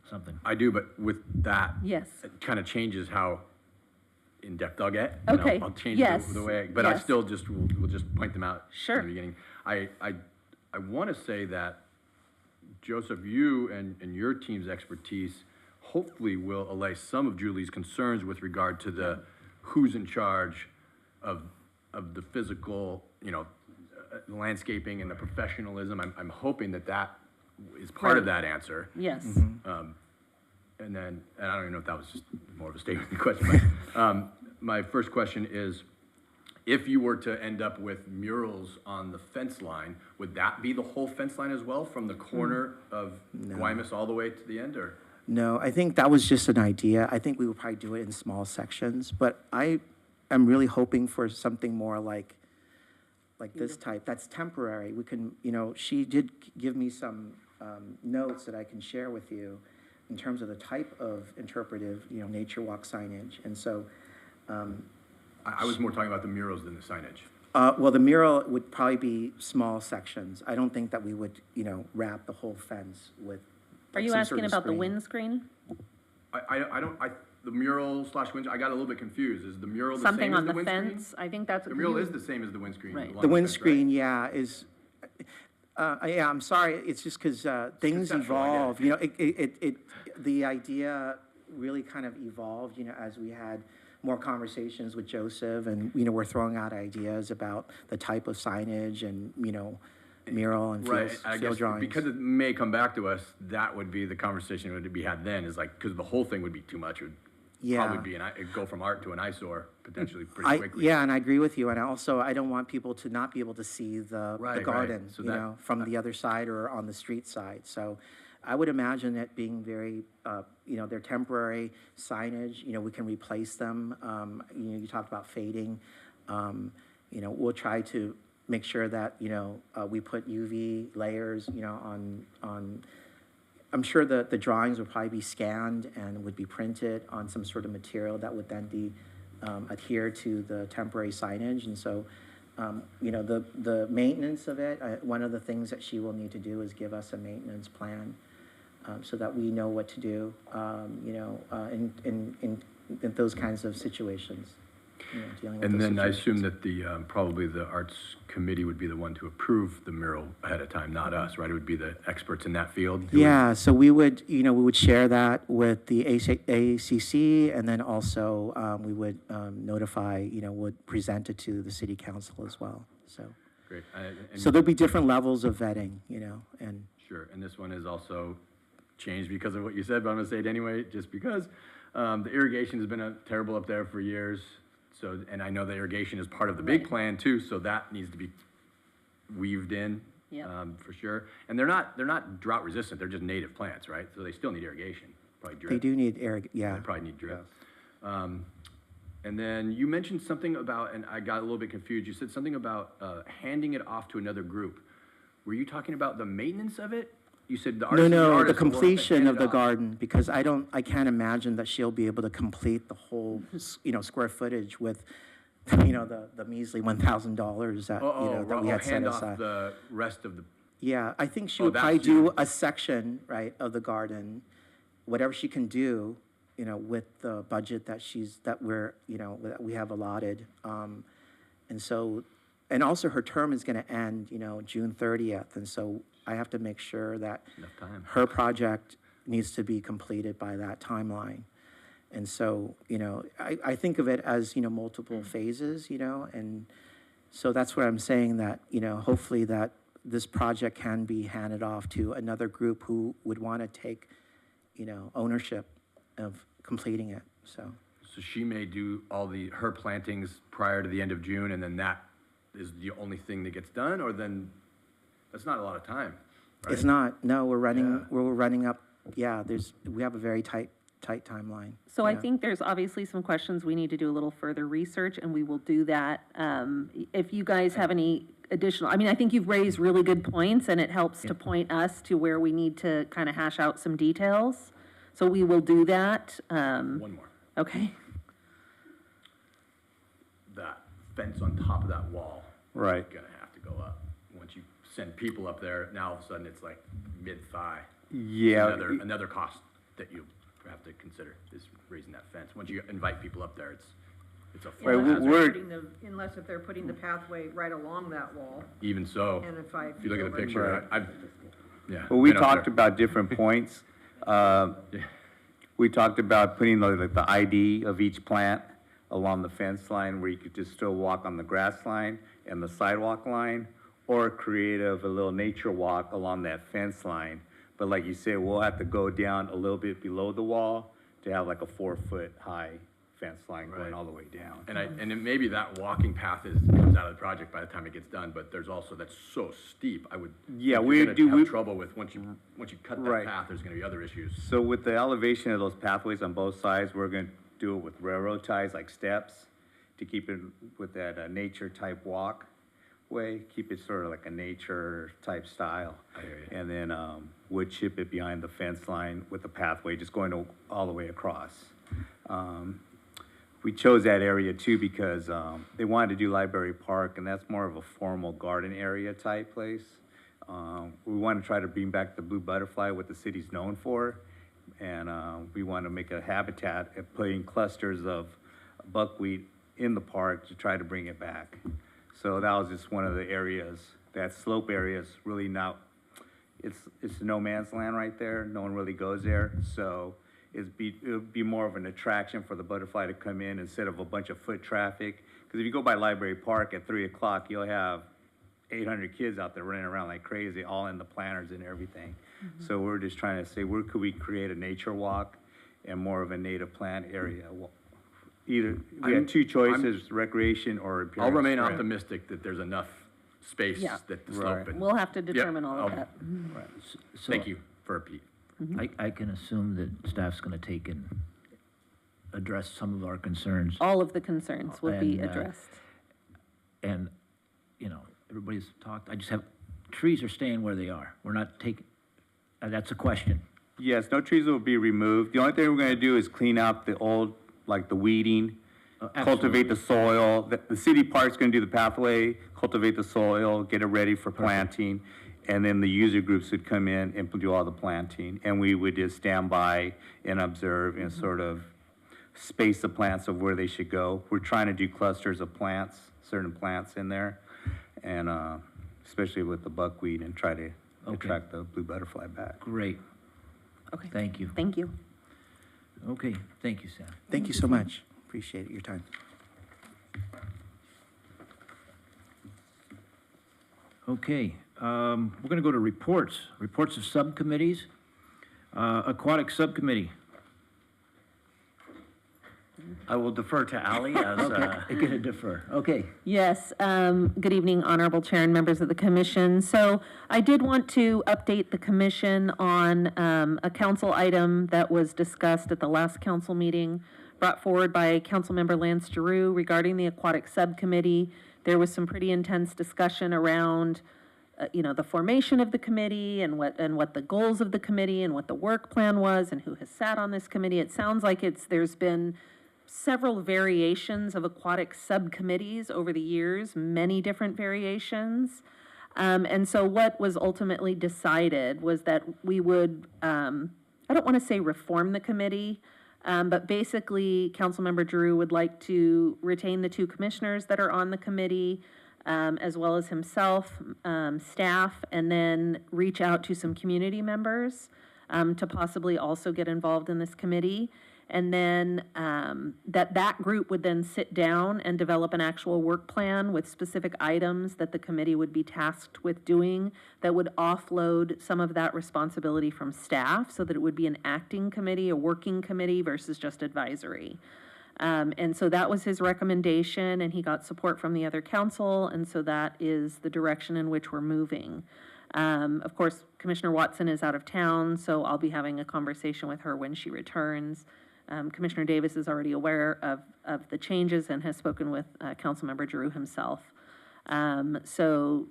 A: something.
B: I do, but with that,
E: Yes.
B: it kind of changes how in-depth I'll get. You know,
E: Okay,
B: I'll change
E: yes,
B: the way, but I
E: yes.
B: still just, we'll just point them out
E: Sure.
B: in the beginning. I want to say that, Joseph, you and your team's expertise hopefully will allay some of Julie's concerns with regard to the who's in charge of the physical, you know, landscaping and the professionalism. I'm hoping that is part of that answer.
E: Yes.
B: And I don't even know if that was just more of a statement than a question, but my first question is, if you were to end up with murals on the fence line, would that be the whole fence line as well, from the corner of Guaymas all the way to the end, or?
I: No, I think that was just an idea. I think we would probably do it in small sections, but I am really hoping for something more like this type, that's temporary. We can, you know, she did give me some notes that I can share with you in terms of the type of interpretive, you know, nature walk signage. And so,
B: I was more talking about the murals than the signage.
I: well, the mural would probably be small sections. I don't think that we would, you know, wrap the whole fence with.
E: Are
I: like,
E: you
I: some
E: asking
I: sort of
E: about the
I: screen.
E: windscreen?
B: The mural / windscreen, I got a little bit confused. Is the mural the
E: Something
B: same as
E: on
B: the
E: the
B: windscreen?
E: fence? I think that's.
B: The mural is the same as the windscreen.
E: Right.
B: along
I: The
B: fence, right?
I: windscreen, yeah, is, yeah, I'm sorry, it's just because things
B: conceptual, I get it.
I: evolve, you know, the idea really kind of evolved, you know, as we had more conversations with Joseph, and, you know, we're throwing out ideas about the type of signage and, you know, mural and
B: Right, I
I: field
B: guess
I: drawings.
B: because it may come back to us, that would be the conversation that would be had then, is like, because the whole thing would be too much. It would
I: Yeah.
B: probably be, it'd go from art to an eyesore potentially pretty quickly.
I: Yeah, and I agree with you, and I don't want people to not be able to see the
B: Right, right.
I: garden,
B: So
I: you
B: that-
I: know, from the other side or on the street side. So I would imagine it being very, you know, they're temporary signage, you know, we can replace them. You know, you talked about fading. You know, we'll try to make sure that, you know, we put UV layers, you know, on I'm sure the drawings would probably be scanned and would be printed on some sort of material that would then be adhere to the temporary signage. And so, you know, the maintenance of it, one of the things that she will need to do is give us a maintenance plan. so that we know what to do, in those kinds of situations. Dealing with
B: And
I: those
B: then I assume
I: situations.
B: that the, probably the Arts Committee would be the one to approve the mural ahead of time, not us, right? It would be the experts in that field? who would-
I: Yeah, so we would, we would share that with the ACC, and then also we would notify, would present it to the city council as well, so.
B: Great. And-
I: So there'll be different levels of vetting, and,
B: Sure, and this one is also changed because of what you said, but I'm gonna say it anyway, just because. The irrigation has been terrible up there for years, so, and I know the irrigation is part of the big plan too, so that needs to be weaved in.
E: Yep.
B: For sure. And they're not drought resistant, they're just native plants, right? So they still need irrigation, probably drip.
I: they do need yeah.
B: They probably need drip. And then you mentioned something about, and I got a little bit confused, you said something about handing it off to another group. Were you talking about the maintenance of it? You said the artist.
I: No, the
B: artist will have to
I: completion
B: hand
I: of
B: it
I: the
B: off.
I: garden, because I can't imagine that she'll be able to complete the whole, square footage with, the measly $1,000 that, that we had set
B: hand
I: aside.
B: off the rest of the,
I: Yeah, I think she
B: Oh,
I: would
B: that's
I: probably
B: you.
I: do a section, right, of the garden, whatever she can do, with the budget that that we have allotted. And so, and also her term is gonna end, June 30th, and so I have to make sure that
B: enough time.
I: her project needs to be completed by that timeline. And so, I think of it as, multiple phases, and so that's what I'm saying, that, hopefully that this project can be handed off to another group who would want to take, ownership of completing it, so.
B: So she may do her plantings prior to the end of June, and then that is the only thing that gets done, or then, that's not a lot of time, right?
I: It's not, no, we're running,
B: Yeah.
I: we're running up, we have a very tight timeline.
E: So I
I: Yeah.
E: think there's obviously some questions we need to do a little further research, and we will do that. If you guys have any additional, I think you've raised really good points, and it helps to point us to where we need to kind of hash out some details. So we will do that.
B: One more.
E: Okay.
B: That fence on top of that wall.
J: Right.
B: Is gonna have to go up. Once you send people up there, now all of a sudden it's like mid-thigh.
J: Yeah.
B: Another cost that you have to consider is raising that fence. Once you invite people up there, it's a full
J: Right,
B: hazard.
H: Unless if they're putting the pathway right along that wall,
B: Even so,
H: and if I.
B: if you look at the picture, yeah.
J: Well, we
B: been up
J: talked
B: there.
J: about different points. We talked about putting the ID of each plant along the fence line where you could just still walk on the grass line and the sidewalk line, or create a little nature walk along that fence line. But like you said, we'll have to go down a little bit below the wall to have like a 4-foot high fence line
B: Right.
J: going all the way down.
B: And it maybe that walking path comes out of the project by the time it gets done, but there's also, that's so steep, I would.
J: Yeah,
B: think
J: we
B: you're gonna
J: do-
B: have trouble with, once you cut that
J: Right.
B: path, there's gonna be other issues.
J: So with the elevation of those pathways on both sides, we're gonna do it with railroad ties, like steps, to keep it with that nature type walk way, keep it sort of like a nature type style.
B: I hear you.
J: And then, wood chip it behind the fence line with the pathway, just going all the way across. We chose that area too because, they wanted to do Library Park, and that's more of a formal garden area type place. We want to try to bring back the blue butterfly, what the city's known for. And we want to make a habitat and putting clusters of buckwheat in the park to try to bring it back. So that was just one of the areas, that slope area is really not, it's no man's land right there. No one really goes there. So it would be more of an attraction for the butterfly to come in instead of a bunch of foot traffic. Because if you go by Library Park at 3 o'clock, you'll have 800 kids out there running around like crazy, all in the planters and everything. So we're just trying to say, where could we create a nature walk and more of a native plant area? Either, we had two choices, recreation or
B: I'll
J: appearance.
B: remain
J: Right.
B: optimistic that there's enough space
E: Yeah.
B: that the
J: Right.
B: slope. and-
E: We'll have to determine all of
B: I'll-
E: that.
A: So
B: Thank you for Pete.
A: I can assume that staff's gonna take and address some of our concerns.
E: All of the concerns will be
A: And,
E: addressed.
A: And, everybody's talked, trees are staying where they are. We're not taking, that's a question.
J: Yes, no trees will be removed. The only thing we're gonna do is clean out the old, like the weeding, cultivate the soil. The city park's gonna do the pathway, cultivate the soil, get it ready for planting. And then the user groups would come in and do all the planting, and we would just stand by and observe and sort of space the plants of where they should go. We're trying to do clusters of plants, certain plants in there, and especially with the buckwheat, and try to attract the blue butterfly back.
A: Great.
E: Okay.
A: Thank you.
E: Thank you.
A: Okay, thank you, Sam.
I: Thank you so much. Appreciate your time.
A: Okay, we're going to go to reports. Reports of subcommittees. Aquatic Subcommittee.
F: I will defer to Ally as,
A: You're going to defer. Okay.
E: Yes, good evening, Honorable Chair and members of the commission. So I did want to update the commission on a council item that was discussed at the last council meeting, brought forward by Councilmember Lance Giroux regarding the Aquatic Subcommittee. There was some pretty intense discussion around, the formation of the committee and what the goals of the committee and what the work plan was and who has sat on this committee. It sounds like there's been several variations of aquatic subcommittees over the years, many different variations. And so what was ultimately decided was that we would, I don't want to say reform the committee, but basically Councilmember Giroux would like to retain the 2 commissioners that are on the committee, as well as himself, staff, and then reach out to some community members to possibly also get involved in this committee. And then that group would then sit down and develop an actual work plan with specific items that the committee would be tasked with doing that would offload some of that responsibility from staff so that it would be an acting committee, a working committee versus just advisory. And so that was his recommendation, and he got support from the other council, and so that is the direction in which we're moving. Of course, Commissioner Watson is out of town, so I'll be having a conversation with her when she returns. Commissioner Davis is already aware of the changes and has spoken with Councilmember Giroux himself. So,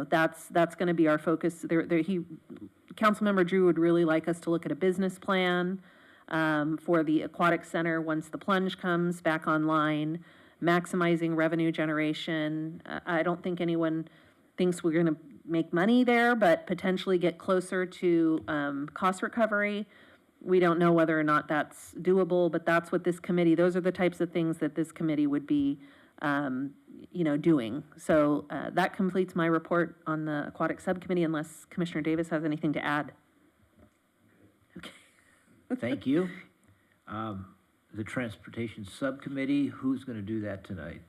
E: that's going to be our focus. Councilmember Giroux would really like us to look at a business plan for the aquatic center once the plunge comes back online, maximizing revenue generation. I don't think anyone thinks we're going to make money there, but potentially get closer to cost recovery. We don't know whether or not that's doable, but that's what this committee, those are the types of things that this committee would be, doing. So that completes my report on the Aquatic Subcommittee, unless Commissioner Davis has anything to add. Okay.
A: Thank you. The Transportation Subcommittee, who's going to do that tonight?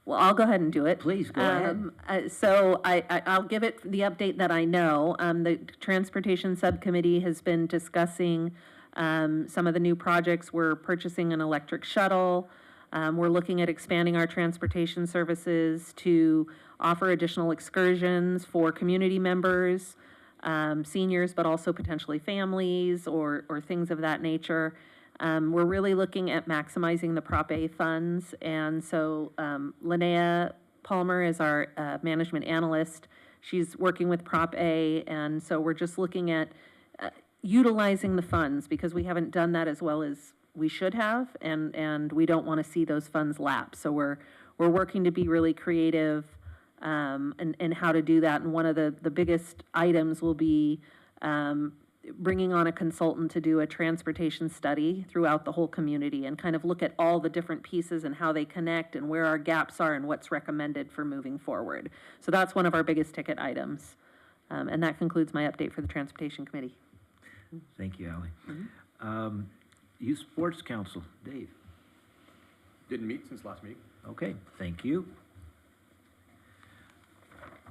E: Well, I'll go ahead and do it.
A: Please, go ahead.
E: So I'll give it the update that I know. The Transportation Subcommittee has been discussing some of the new projects. We're purchasing an electric shuttle. We're looking at expanding our transportation services to offer additional excursions for community members, seniors, but also potentially families or things of that nature. We're really looking at maximizing the Prop A funds, and so Linnea Palmer is our management analyst. She's working with Prop A, and so we're just looking at utilizing the funds because we haven't done that as well as we should have, and we don't want to see those funds lapse. So we're working to be really creative in how to do that, and one of the biggest items will be bringing on a consultant to do a transportation study throughout the whole community and kind of look at all the different pieces and how they connect and where our gaps are and what's recommended for moving forward. So that's one of our biggest ticket items. And that concludes my update for the Transportation Committee.
A: Thank you, Ally. Youth Sports Council, Dave.
B: Didn't meet since last meeting.
A: Okay, thank you.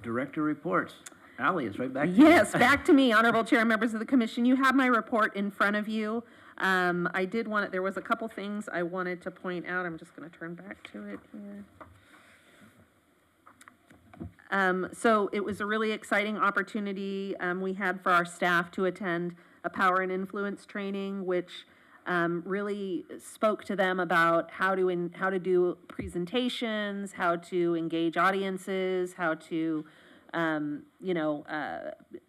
A: Director reports. Ally, it's right back to you.
E: Yes, back to me, Honorable Chair and members of the Commission. You have my report in front of you. There was a couple things I wanted to point out. I'm just going to turn back to it here. So it was a really exciting opportunity we had for our staff to attend a power and influence training, which really spoke to them about how to do presentations, how to engage audiences, how to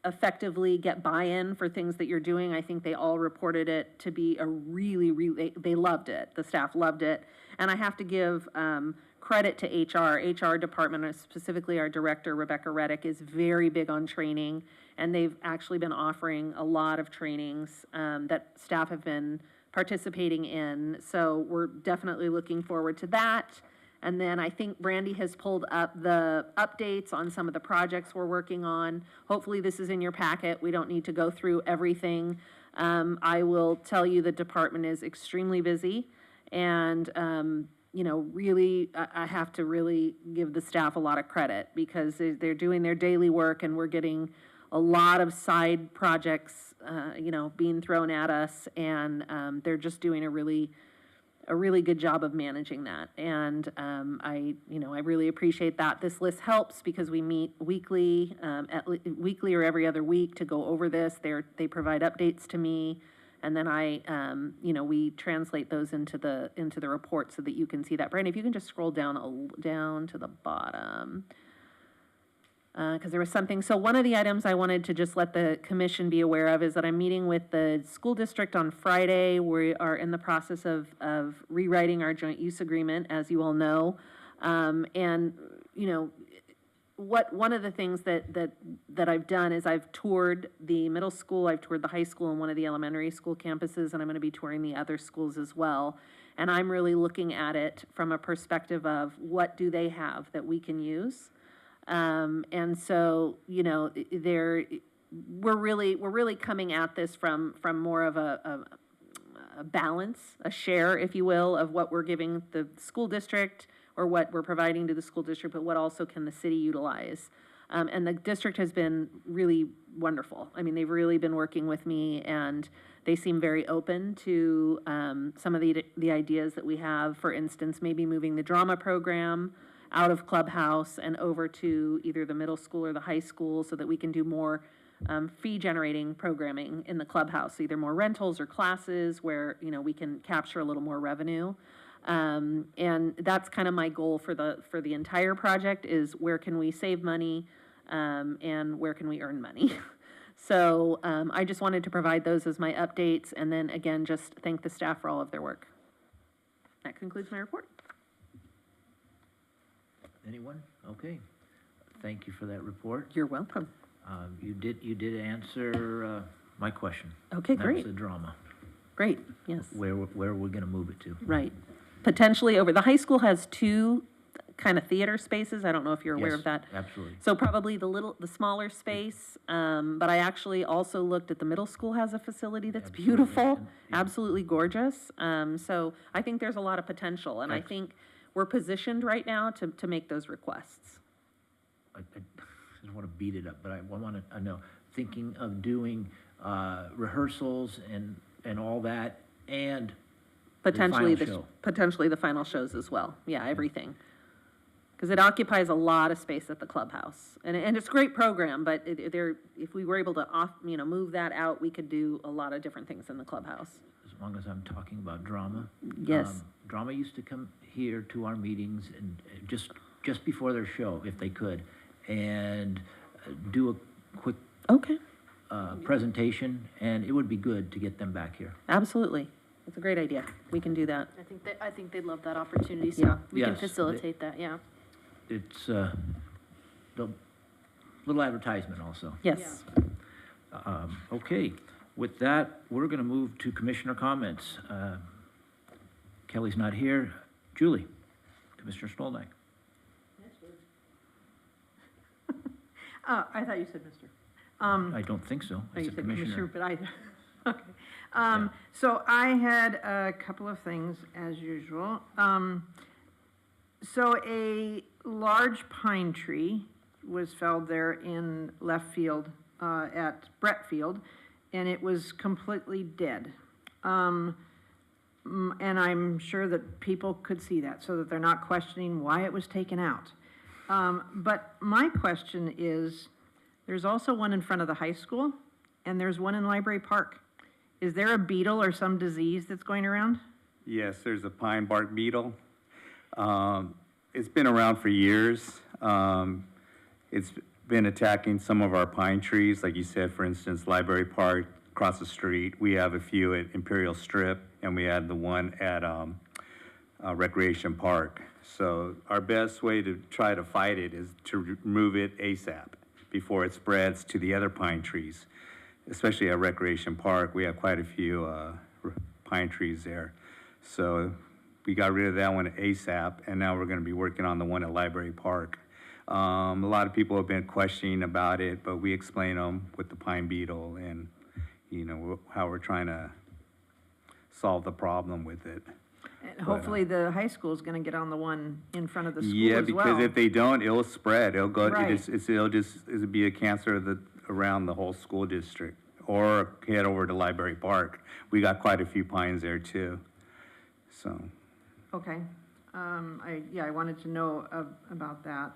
E: effectively get buy-in for things that you're doing. I think they all reported it to be they loved it. The staff loved it. And I have to give credit to HR. HR department, specifically our director, Rebecca Reddick, is very big on training, and they've actually been offering a lot of trainings that staff have been participating in. So we're definitely looking forward to that. And then I think Brandy has pulled up the updates on some of the projects we're working on. Hopefully this is in your packet. We don't need to go through everything. I will tell you the department is extremely busy, and you know, really, I have to really give the staff a lot of credit because they're doing their daily work, and we're getting a lot of side projects, you know, being thrown at us, and they're just doing a really good job of managing that. And I really appreciate that. This list helps because we meet weekly, weekly or every other week to go over this. They provide updates to me, and then we translate those into the report so that you can see that. Brandon, if you can just scroll down to the bottom. Because there was something, so one of the items I wanted to just let the commission be aware of is that I'm meeting with the school district on Friday. We are in the process of rewriting our joint use agreement, as you all know. And, you know, one of the things that I've done is I've toured the middle school, I've toured the high school and one of the elementary school campuses, and I'm gonna be touring the other schools as well. And I'm really looking at it from a perspective of what do they have that we can use? And so, you know, we're really coming at this from more of a balance, a share, if you will, of what we're giving the school district or what we're providing to the school district, but what also can the city utilize. And the district has been really wonderful. I mean, they've really been working with me, and they seem very open to some of the ideas that we have. For instance, maybe moving the drama program out of Clubhouse and over to either the middle school or the high school so that we can do more fee-generating programming in the Clubhouse, either more rentals or classes where, you know, we can capture a little more revenue. And that's kind of my goal for the entire project is where can we save money and where can we earn money. So I just wanted to provide those as my updates, and then again, just thank the staff for all of their work. That concludes my report.
A: Anyone? Okay. Thank you for that report.
E: You're welcome.
A: You did answer my question.
E: Okay, great.
A: That's the drama.
E: Great, yes.
A: Where are we gonna move it to?
E: Right. Potentially over, the high school has two kind of theater spaces. I don't know if you're aware
A: Yes,
E: of that.
A: absolutely.
E: So probably the smaller space, but I actually also looked at the middle school has a facility that's
A: Absolutely.
E: beautiful,
A: And, yeah.
E: absolutely gorgeous. So I think there's a lot of potential, and I think we're positioned right now to make those requests.
A: I don't want to beat it up, but I know, thinking of doing rehearsals and all that, and
E: Potentially
A: final show.
E: potentially the final shows as well. Yeah, everything. Because it occupies a lot of space at the Clubhouse, and it's a great program. But if we were able to move that out, we could do a lot of different things in the Clubhouse.
A: as long as I'm talking about drama.
E: Yes.
A: Drama used to come here to our meetings and just before their show, if they could, and do a quick
E: Okay,
A: presentation, and it would be good to get them back here.
E: absolutely. It's a great idea. We can do that.
G: I think they'd love that opportunity, so
E: Yeah.
G: we can
A: Yes,
G: facilitate that, yeah.
A: It's the little advertisement also.
E: Yes.
A: Okay, with that, we're going to move to commissioner comments. Kelly's not here. Julie, Commissioner Stolnak.
H: I thought you said Mr.
A: I don't think so.
H: Oh,
A: I
H: you
A: said
H: said Commissioner,
A: Commissioner.
H: but okay. So I had a couple of things as usual. So a large pine tree was felled there in left field at Brett Field, and it was completely dead. And I'm sure that people could see that, so that they're not questioning why it was taken out. But my question is, there's also one in front of the high school, and there's one in Library Park. Is there a beetle or some disease that's going around?
J: Yes, there's a pine bark beetle. It's been around for years. It's been attacking some of our pine trees, like you said, for instance, Library Park, across the street. We have a few at Imperial Strip, and we had the one at Recreation Park. So our best way to try to fight it is to remove it ASAP before it spreads to the other pine trees, especially at Recreation Park. We have quite a few pine trees there. So we got rid of that one ASAP, and now we're going to be working on the one at Library Park. A lot of people have been questioning about it, but we explain them with the pine beetle and, how we're trying to solve the problem with it.
H: And hopefully the high school is gonna get on the one in front of the school
J: Yeah,
H: as well.
J: because if they don't, it'll spread. It'll go,
H: Right.
J: it'll be a cancer around the whole school district, or head over to Library Park. We got quite a few pines there too, so.
H: Okay, I wanted to know about that.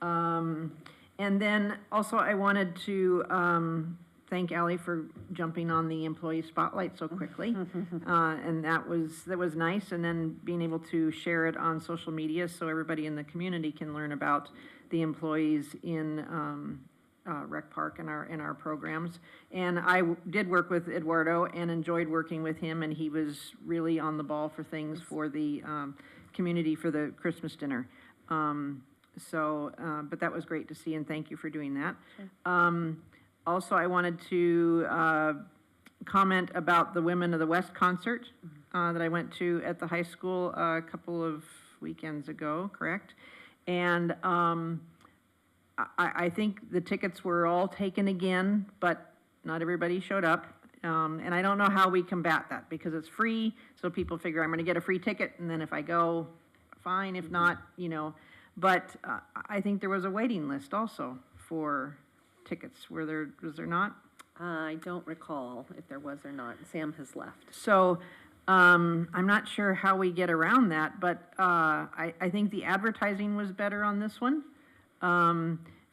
H: And then also I wanted to, thank Ally for jumping on the employee spotlight so quickly. And that was nice, and then being able to share it on social media so everybody in the community can learn about the employees in, Rec Park and our programs. And I did work with Eduardo and enjoyed working with him, and he was really on the ball for things for the, community for the Christmas dinner. But that was great to see, and thank you for doing that. Also, I wanted to comment about the Women of the West concert that I went to at the high school a couple of weekends ago, correct? And I think the tickets were all taken again, but not everybody showed up. And I don't know how we combat that, because it's free, so people figure I'm gonna get a free ticket, and then if I go, fine, if not, But I think there was a waiting list also for tickets. Was there not?
E: I don't recall if there was or not. Sam has left.
H: So, I'm not sure how we get around that, but, I think the advertising was better on this one.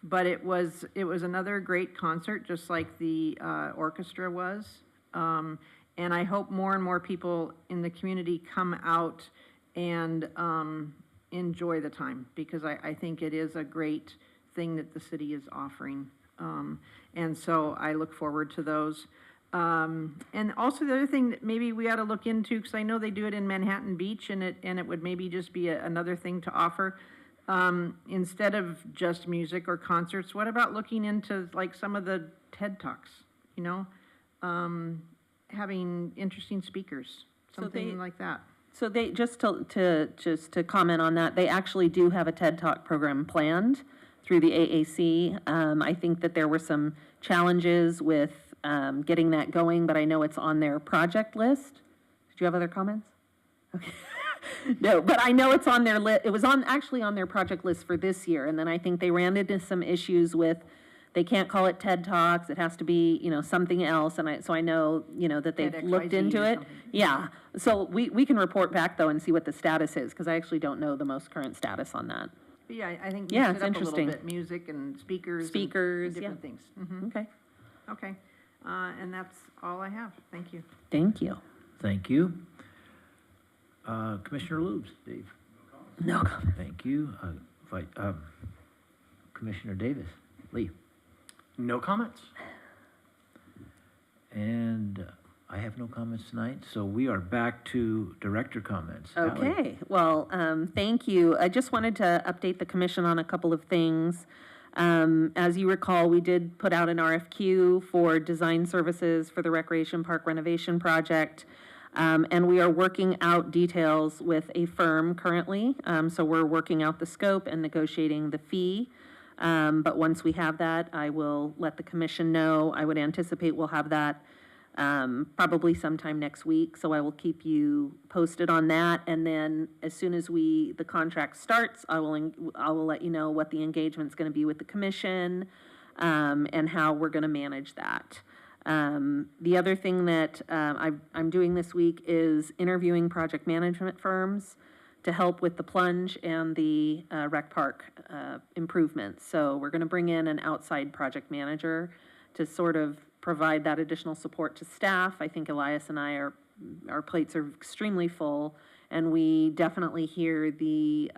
H: But it was another great concert, just like the, orchestra was. And I hope more and more people in the community come out and, enjoy the time, because I think it is a great thing that the city is offering. And so I look forward to those. And also the other thing that maybe we ought to look into, because I know they do it in Manhattan Beach, and it would maybe just be another thing to offer. Instead of just music or concerts, what about looking into like some of the TED Talks, having interesting speakers, something like that.
E: So they, just to comment on that, they actually do have a TED Talk program planned through the AAC. I think that there were some challenges with getting that going, but I know it's on their project list. Did you have other comments? Okay. No, but I know it's on their it was actually on their project list for this year, and then I think they ran into some issues with, they can't call it TED Talks, it has to be, something else, and so I know, that they've
H: TEDxYZ
E: looked into
H: or
E: it.
H: something.
E: Yeah, so we can report back though and see what the status is, because I actually don't know the most current status on that.
H: But yeah, I think
E: Yeah,
H: mix
E: it's
H: it up a little
E: interesting.
H: bit, music and speakers.
E: Speakers,
H: and different
E: yeah.
H: things. Mhm.
E: Okay,
H: Okay, and that's all I have. Thank you.
E: thank you.
A: Thank you. Commissioner Lubes, Dave.
E: No comment.
A: Thank you. Commissioner Davis, Lee.
F: No comments?
A: And I have no comments tonight, so we are back to director comments. Ally.
E: Okay, well, thank you. I just wanted to update the commission on a couple of things. As you recall, we did put out an RFQ for design services for the Recreation Park renovation project. And we are working out details with a firm currently. So we're working out the scope and negotiating the fee. But once we have that, I will let the commission know. I would anticipate we'll have that probably sometime next week. So I will keep you posted on that. And then as soon as the contract starts, I will let you know what the engagement's going to be with the commission and how we're going to manage that. The other thing that I'm doing this week is interviewing project management firms to help with the plunge and the rec park improvements. So we're going to bring in an outside project manager to sort of provide that additional support to staff. I think Elias and I our plates are extremely full, and we definitely hear the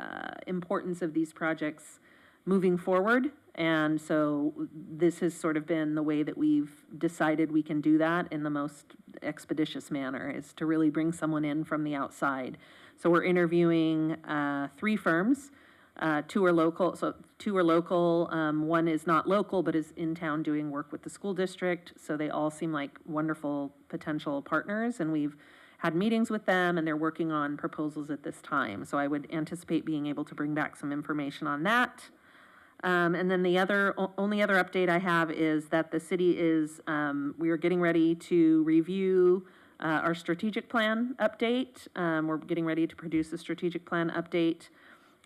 E: importance of these projects moving forward. And so this has sort of been the way that we've decided we can do that in the most expeditious manner, is to really bring someone in from the outside. So we're interviewing 3 firms. 2 are local, one is not local, but is in town doing work with the school district, so they all seem like wonderful potential partners, and we've had meetings with them, and they're working on proposals at this time, so I would anticipate being able to bring back some information on that. And then the only other update I have is that the city is, we are getting ready to review our strategic plan update. We're getting ready to produce a strategic plan update.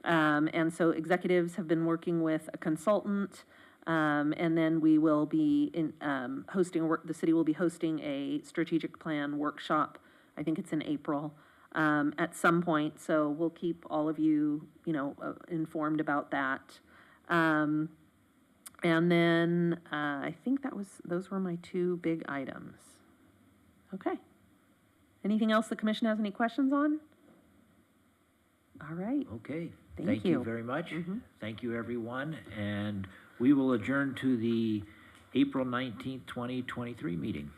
E: And so executives have been working with a consultant, and then we will be the city will be hosting a strategic plan workshop. I think it's in April, at some point, so we'll keep all of you, informed about that. And then, I think those were my 2 big items. Okay. Anything else the commission has any questions on? All right.
A: Okay.
E: Thank you.
A: Very much. Thank you, everyone. And we will adjourn to the April 19th, 2023 meeting.